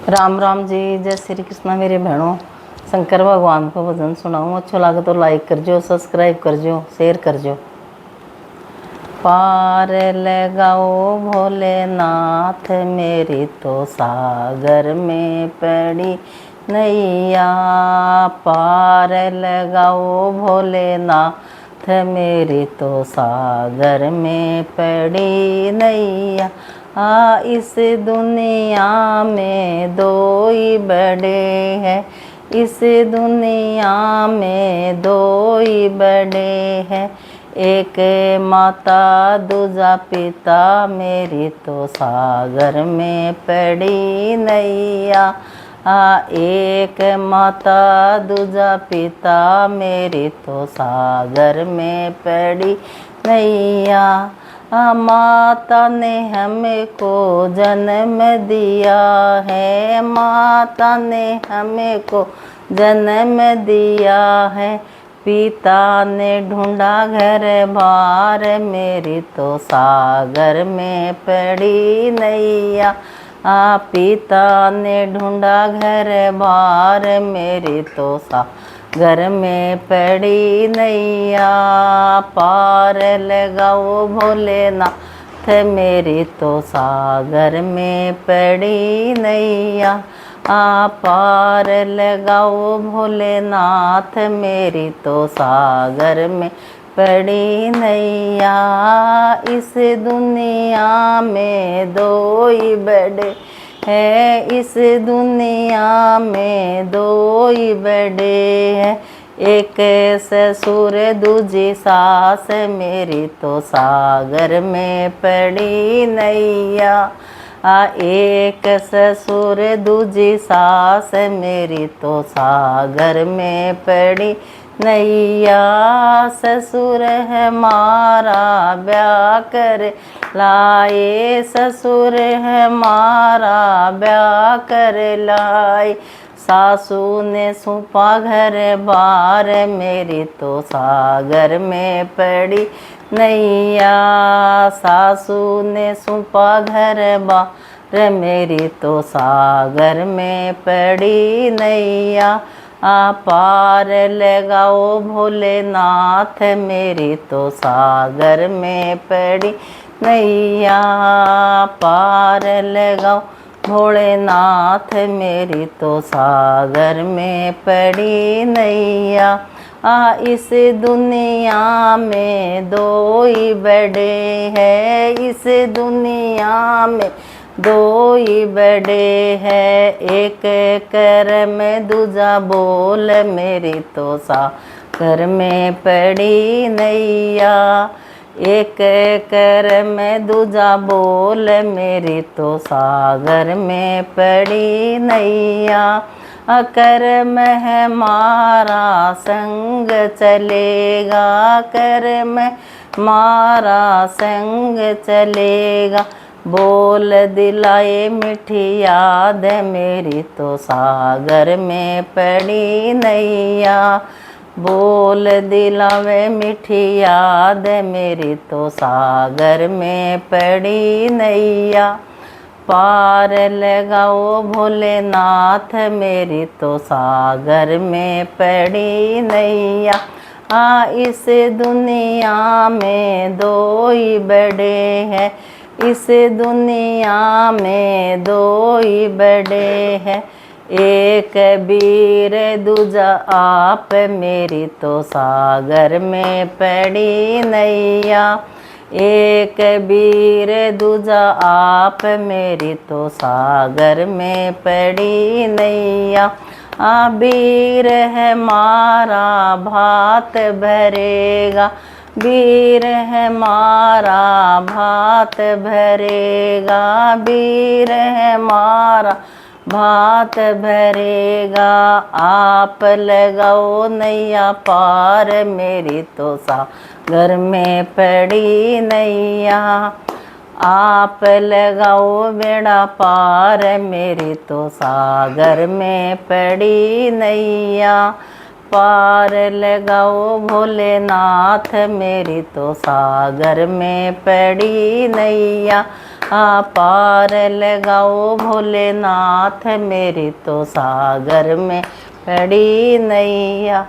राम राम जी, जय श्री कृष्णा मेरे बहनों। शंकर भगवान को भजन सुनाऊँ, अच्छा लगे तो लाइक कर जो, सब्सक्राइब कर जो, शेयर कर जो। पार लगाओ भोलेनाथ मेरी तो सागर में पड़ी नैया। पार लगाओ भोलेनाथ मेरी तो सागर में पड़ी नैया। इस दुनिया में दो ही बड़े हैं, इस दुनिया में दो ही बड़े हैं। एक माता दूजा पिता मेरी तो सागर में पड़ी नैया। एक माता दूजा पिता मेरी तो सागर में पड़ी नैया। माता ने हमको जन्म दिया है, माता ने हमको जन्म दिया है। पिता ने ढूंढा घर बार मेरी तो सागर में पड़ी नैया। पिता ने ढूंढा घर बार मेरी तो सागर में पड़ी नैया। पार लगाओ भोलेनाथ मेरी तो सागर में पड़ी नैया। पार लगाओ भोलेनाथ मेरी तो सागर में पड़ी नैया। इस दुनिया में दो ही बड़े हैं, इस दुनिया में दो ही बड़े हैं। एक ससुर दूजी सास मेरी तो सागर में पड़ी नैया। एक ससुर दूजी सास मेरी तो सागर में पड़ी नैया। ससुर है मारा ब्याह कर लाए, ससुर है मारा ब्याह कर लाए। सासू ने सुपा घर बार मेरी तो सागर में पड़ी नैया। सासू ने सुपा घर बार मेरी तो सागर में पड़ी नैया। पार लगाओ भोलेनाथ मेरी तो सागर में पड़ी नैया। पार लगाओ भोलेनाथ मेरी तो सागर में पड़ी नैया। इस दुनिया में दो ही बड़े हैं, इस दुनिया में दो ही बड़े हैं। एक कर्म दूजा बोल मेरी तो सागर में पड़ी नैया। एक कर्म दूजा बोल मेरी तो सागर में पड़ी नैया। कर्म है मारा संग चलेगा, कर्म मारा संग चलेगा। बोल दिलाए मीठी याद मेरी तो सागर में पड़ी नैया। बोल दिलावे मीठी याद मेरी तो सागर में पड़ी नैया। पार लगाओ भोलेनाथ मेरी तो सागर में पड़ी नैया। इस दुनिया में दो ही बड़े हैं, इस दुनिया में दो ही बड़े हैं। एक बीर दूजा आप मेरी तो सागर में पड़ी नैया। एक बीर दूजा आप मेरी तो सागर में पड़ी नैया। बीर है मारा भात भरेगा, बीर है मारा भात भरेगा। बीर है मारा भात भरेगा। आप लगाओ नैया पार मेरी तो सागर में पड़ी नैया। आप लगाओ बेड़ा पार मेरी तो सागर में पड़ी नैया। पार लगाओ भोलेनाथ मेरी तो सागर में पड़ी नैया। पार लगाओ भोलेनाथ मेरी तो सागर में पड़ी नैया।